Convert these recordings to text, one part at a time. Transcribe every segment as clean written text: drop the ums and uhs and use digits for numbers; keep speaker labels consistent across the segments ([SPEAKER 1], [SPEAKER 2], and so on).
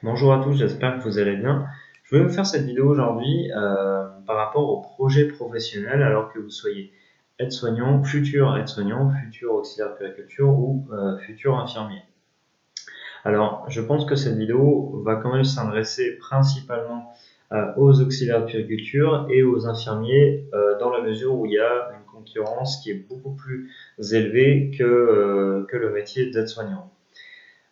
[SPEAKER 1] Bonjour à tous, j'espère que vous allez bien. Je voulais vous faire cette vidéo aujourd'hui par rapport au projet professionnel, alors que vous soyez aide-soignant, futur auxiliaire de puériculture ou futur infirmier. Alors, je pense que cette vidéo va quand même s'adresser principalement aux auxiliaires de puériculture et aux infirmiers dans la mesure où il y a une concurrence qui est beaucoup plus élevée que le métier d'aide-soignant.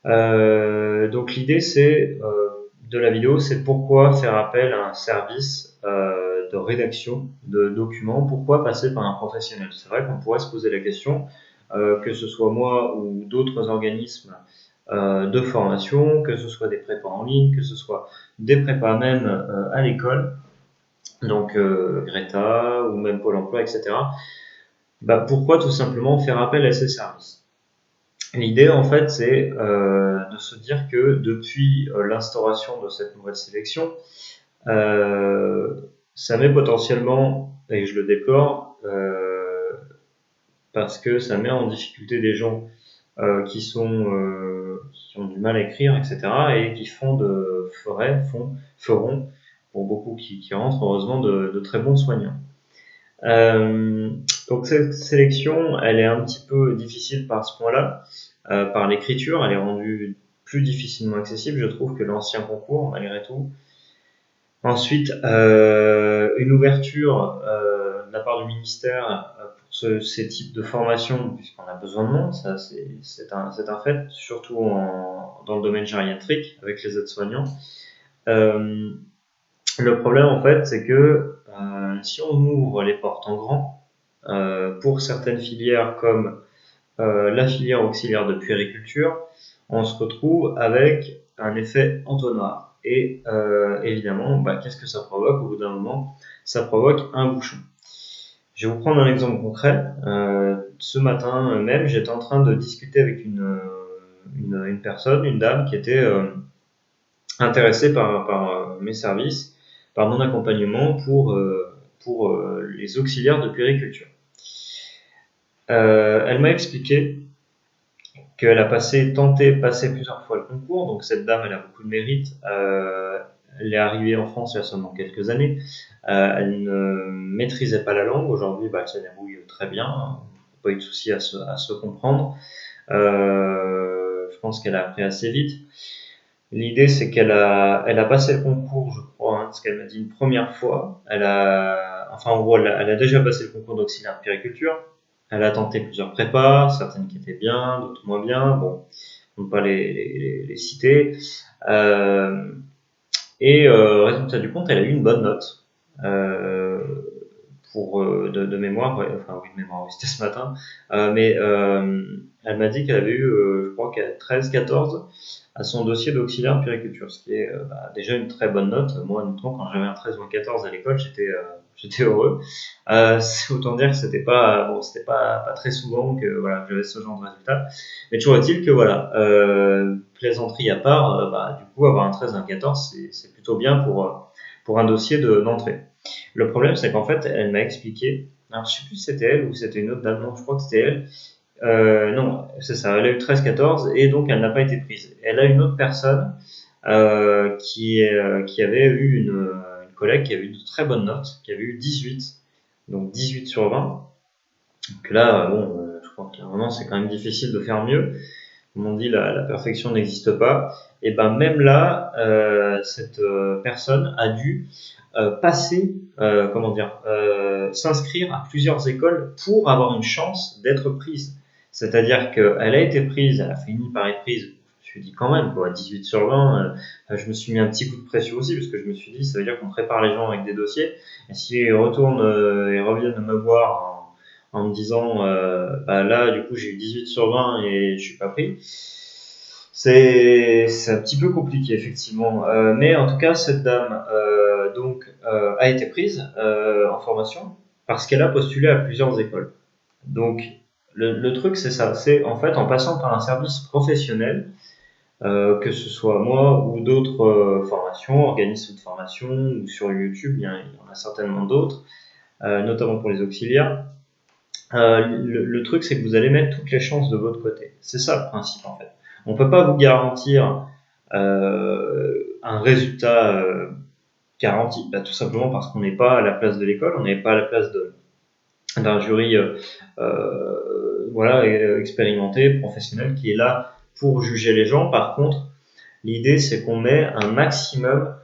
[SPEAKER 1] Donc l'idée de la vidéo, c'est pourquoi faire appel à un service de rédaction de documents, pourquoi passer par un professionnel. C'est vrai qu'on pourrait se poser la question, que ce soit moi ou d'autres organismes de formation, que ce soit des prépas en ligne, que ce soit des prépas même à l'école, donc Greta ou même Pôle emploi, etc. Pourquoi tout simplement faire appel à ces services? L'idée, en fait, c'est de se dire que depuis l'instauration de cette nouvelle sélection, euh, ça met potentiellement, et je le déplore, parce que ça met en difficulté des gens qui ont du mal à écrire, etc., et qui feront, pour beaucoup qui rentrent, heureusement, de très bons soignants. Euh, donc cette sélection, elle est un petit peu difficile par ce point-là, par l'écriture, elle est rendue plus difficilement accessible, je trouve, que l'ancien concours, malgré tout. Ensuite, une ouverture de la part du ministère pour ces types de formations, puisqu'on a besoin de monde, ça c'est un fait, surtout dans le domaine gériatrique, avec les aides-soignants. Euh, le problème, en fait, c'est que si on ouvre les portes en grand, pour certaines filières comme la filière auxiliaire de puériculture, on se retrouve avec un effet entonnoir. Et évidemment, qu'est-ce que ça provoque au bout d'un moment? Ça provoque un bouchon. Je vais vous prendre un exemple concret. Ce matin même, j'étais en train de discuter avec une personne, une dame qui était intéressée par mes services, par mon accompagnement pour les auxiliaires de puériculture. Elle m'a expliqué qu'elle a passé plusieurs fois le concours, donc cette dame, elle a beaucoup de mérite. Elle est arrivée en France il y a seulement quelques années. Elle ne maîtrisait pas la langue. Aujourd'hui, elle se débrouille très bien. Pas eu de souci à se comprendre. Je pense qu'elle a appris assez vite. L'idée, c'est elle a passé le concours, je crois, ce qu'elle m'a dit une première fois. Enfin, en gros, elle a déjà passé le concours d'auxiliaire de puériculture. Elle a tenté plusieurs prépas, certaines qui étaient bien, d'autres moins bien. Bon, on ne peut pas les citer. Euh, résultat du compte, elle a eu une bonne note. Euh, de mémoire, ouais, enfin oui, de mémoire, oui, c'était ce matin. Elle m'a dit qu'elle avait eu, je crois, 13-14 à son dossier d'auxiliaire de puériculture, ce qui est déjà une très bonne note. Moi, honnêtement, quand j'avais un 13 ou un 14 à l'école, j'étais heureux. C'est autant dire que c'était pas très souvent que voilà, j'avais ce genre de résultat. Mais toujours est-il que voilà, plaisanterie à part, du coup, avoir un 13 ou un 14, c'est plutôt bien pour un dossier d'entrée. Le problème, c'est qu'en fait, elle m'a expliqué, alors je sais plus si c'était elle ou c'était une autre dame, non, je crois que c'était elle. Non, c'est ça, elle a eu 13-14 et donc elle n'a pas été prise. Elle a une autre personne qui avait eu une collègue qui avait eu de très bonnes notes, qui avait eu 18, donc 18 sur 20. Donc là, je crois qu'à un moment, c'est quand même difficile de faire mieux. Comme on dit, la perfection n'existe pas. Et ben même là, cette personne a dû s'inscrire à plusieurs écoles pour avoir une chance d'être prise. C'est-à-dire qu'elle a été prise, elle a fini par être prise. Je me suis dit quand même, quoi, 18 sur 20, je me suis mis un petit coup de pression aussi, parce que je me suis dit, ça veut dire qu'on prépare les gens avec des dossiers, et s'ils retournent et reviennent me voir en me disant, là, du coup, j'ai eu 18 sur 20 et je suis pas pris, c'est un petit peu compliqué effectivement, mais en tout cas cette dame a été prise en formation parce qu'elle a postulé à plusieurs écoles. Donc le truc c'est ça, c'est en fait en passant par un service professionnel, que ce soit moi ou d'autres formations, organismes de formation ou sur YouTube, il y en a certainement d'autres, notamment pour les auxiliaires. Le truc, c'est que vous allez mettre toutes les chances de votre côté. C'est ça le principe en fait. On peut pas vous garantir un résultat garanti, tout simplement parce qu'on n'est pas à la place de l'école, on n'est pas à la place d'un jury voilà, expérimenté, professionnel, qui est là pour juger les gens. Par contre, l'idée, c'est qu'on met un maximum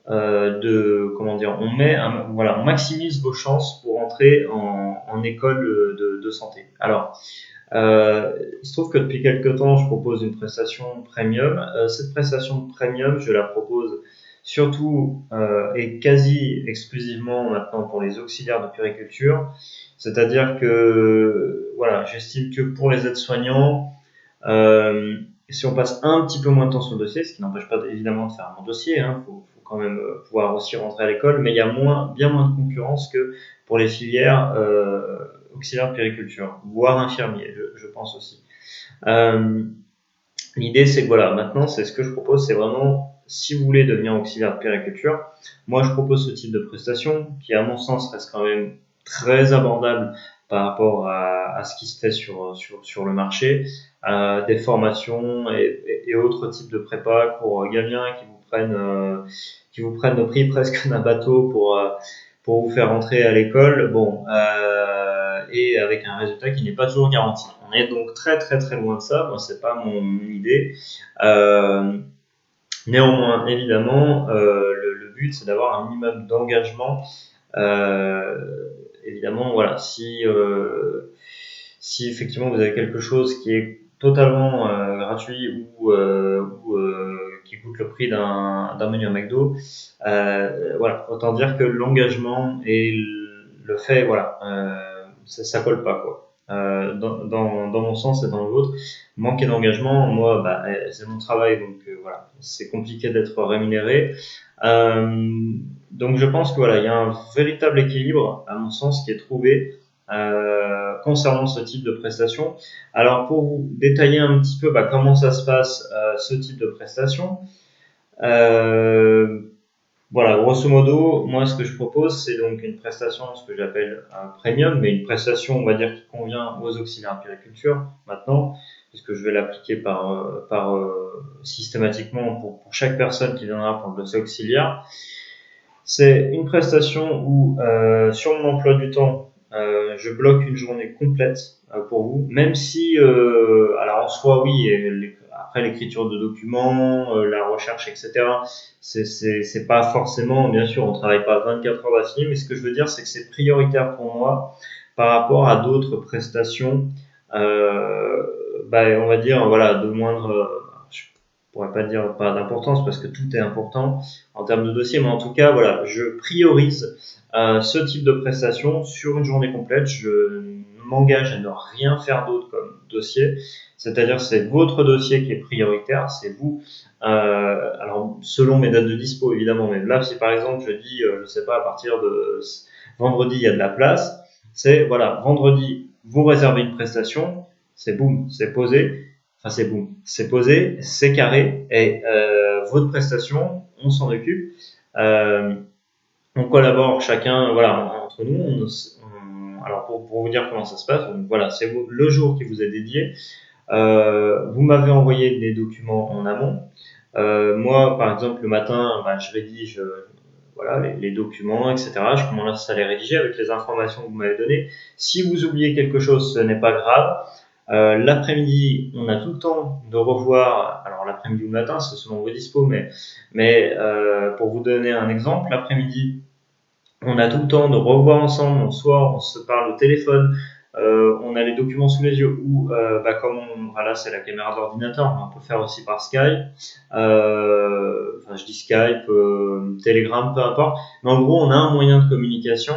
[SPEAKER 1] comment dire, voilà, on maximise vos chances pour entrer en école de santé. Alors, il se trouve que depuis quelques temps, je propose une prestation premium. Cette prestation premium, je la propose surtout et quasi exclusivement maintenant pour les auxiliaires de puériculture. C'est-à-dire que, voilà, j'estime que pour les aides-soignants, si on passe un petit peu moins de temps sur le dossier, ce qui n'empêche pas évidemment de faire un bon dossier, faut quand même pouvoir aussi rentrer à l'école, mais il y a bien moins de concurrence que pour les filières auxiliaires de puériculture, voire infirmiers, je pense aussi. L'idée, c'est que voilà, maintenant, c'est ce que je propose, c'est vraiment, si vous voulez devenir auxiliaire de puériculture, moi, je propose ce type de prestation qui, à mon sens, reste quand même très abordable par rapport à ce qui se fait sur le marché, des formations et autres types de prépa pour Gamiens qui vous prennent au prix presque d'un bateau pour vous faire entrer à l'école. Bon, et avec un résultat qui n'est pas toujours garanti. On est donc très très très loin de ça. Moi, c'est pas mon idée. Néanmoins, évidemment, le but c'est d'avoir un minimum d'engagement. Évidemment, voilà, si effectivement vous avez quelque chose qui est totalement gratuit ou qui coûte le prix d'un menu à McDo, voilà, autant dire que l'engagement et le fait, voilà, ça colle pas quoi. Dans mon sens et dans le vôtre, manquer d'engagement, moi, c'est mon travail, donc voilà, c'est compliqué d'être rémunéré. Donc je pense que voilà, il y a un véritable équilibre, à mon sens, qui est trouvé concernant ce type de prestation. Alors pour vous détailler un petit peu comment ça se passe ce type de prestation, voilà, grosso modo, moi ce que je propose, c'est donc une prestation, ce que j'appelle un premium, mais une prestation, on va dire, qui convient aux auxiliaires de puériculture maintenant, puisque je vais l'appliquer systématiquement pour chaque personne qui viendra pour le dossier auxiliaire. C'est une prestation où, sur mon emploi du temps, je bloque une journée complète pour vous, même si, alors en soi, oui, après l'écriture de documents, la recherche, etc., c'est pas forcément, bien sûr, on travaille pas 24 heures d'affilée, mais ce que je veux dire, c'est que c'est prioritaire pour moi par rapport à d'autres prestations, on va dire, voilà, de moindre, je pourrais pas dire pas d'importance parce que tout est important en termes de dossier, mais en tout cas, voilà, je priorise ce type de prestation sur une journée complète. Je m'engage à ne rien faire d'autre comme dossier, c'est-à-dire c'est votre dossier qui est prioritaire, c'est vous. Alors selon mes dates de dispo évidemment, mais là si par exemple je dis, je sais pas, à partir de vendredi il y a de la place, c'est voilà, vendredi vous réservez une prestation, c'est boum, c'est posé. Enfin, c'est boum, c'est posé, c'est carré, et votre prestation, on s'en occupe. Euh, on collabore chacun, voilà, entre nous. Alors pour vous dire comment ça se passe, donc voilà, c'est le jour qui vous est dédié. Vous m'avez envoyé des documents en amont. Moi, par exemple, le matin, je rédige voilà, les documents, etc. Je commence à les rédiger avec les informations que vous m'avez données. Si vous oubliez quelque chose, ce n'est pas grave. L'après-midi, on a tout le temps de revoir, alors l'après-midi ou le matin, c'est selon vos dispos, mais pour vous donner un exemple, l'après-midi, on a tout le temps de revoir ensemble, soit on se parle au téléphone, on a les documents sous les yeux, ou voilà, c'est la caméra d'ordinateur, mais on peut faire aussi par Skype, je dis Skype, Telegram, peu importe, mais en gros, on a un moyen de communication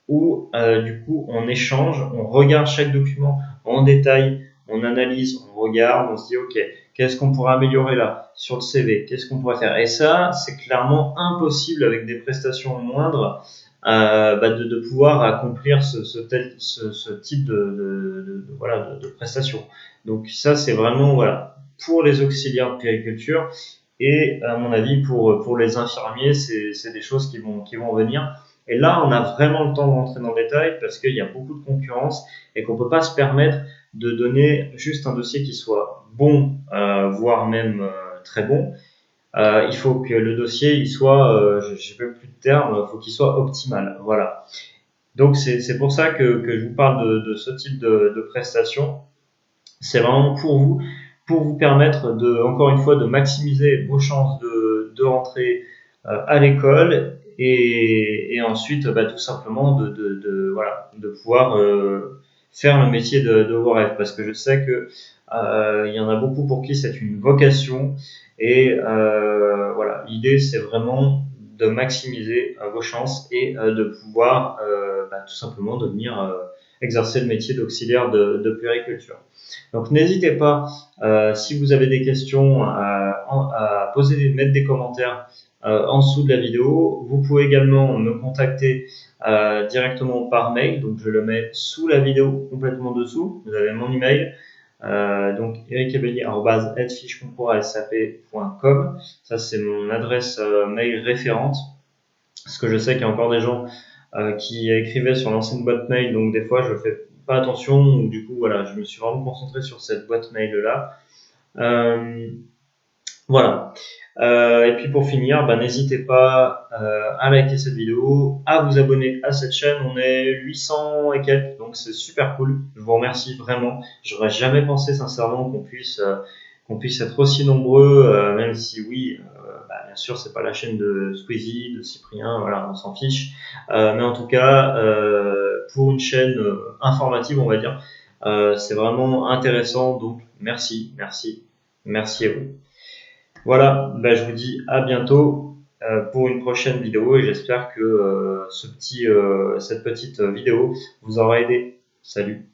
[SPEAKER 1] où, du coup, on échange, on regarde chaque document en détail, on analyse, on regarde, on se dit, ok, qu'est-ce qu'on pourrait améliorer là sur le CV, qu'est-ce qu'on pourrait faire, et ça, c'est clairement impossible avec des prestations moindres de pouvoir accomplir ce type de prestation. Donc ça, c'est vraiment voilà, pour les auxiliaires de puériculture et à mon avis pour les infirmiers, c'est des choses qui vont venir. Et là, on a vraiment le temps de rentrer dans le détail parce qu'il y a beaucoup de concurrence et qu'on peut pas se permettre de donner juste un dossier qui soit bon, voire même très bon, il faut que le dossier il soit, j'ai même plus de terme, il faut qu'il soit optimal. Voilà. Donc c'est pour ça que je vous parle de ce type de prestation. C'est vraiment pour vous permettre encore une fois, de maximiser vos chances de rentrer à l'école et ensuite, tout simplement voilà, de pouvoir faire le métier de vos rêves. Parce que je sais que il y en a beaucoup pour qui c'est une vocation et voilà, l'idée c'est vraiment de maximiser vos chances et de pouvoir tout simplement devenir exercer le métier d'auxiliaire de puériculture. Donc n'hésitez pas, si vous avez des questions, à poser, mettre des commentaires en dessous de la vidéo. Vous pouvez également me contacter directement par mail, donc je le mets sous la vidéo, complètement dessous. Vous avez mon email, donc ericebelli@edfishconcours.sap.com. Ça c'est mon adresse mail référente, parce que je sais qu'il y a encore des gens qui écrivaient sur l'ancienne boîte mail, donc des fois je fais pas attention, ou du coup voilà, je me suis vraiment concentré sur cette boîte mail là. Voilà. Et puis pour finir, n'hésitez pas à liker cette vidéo, à vous abonner à cette chaîne. On est 800 et quelques, donc c'est super cool. Je vous remercie vraiment. J'aurais jamais pensé sincèrement qu'on puisse être aussi nombreux, même si oui, bien sûr c'est pas la chaîne de Squeezie, de Cyprien, voilà, on s'en fiche. Mais en tout cas, pour une chaîne informative, on va dire, c'est vraiment intéressant. Donc merci, merci, merci à vous. Voilà, je vous dis à bientôt pour une prochaine vidéo et j'espère que cette petite vidéo vous aura aidé. Salut!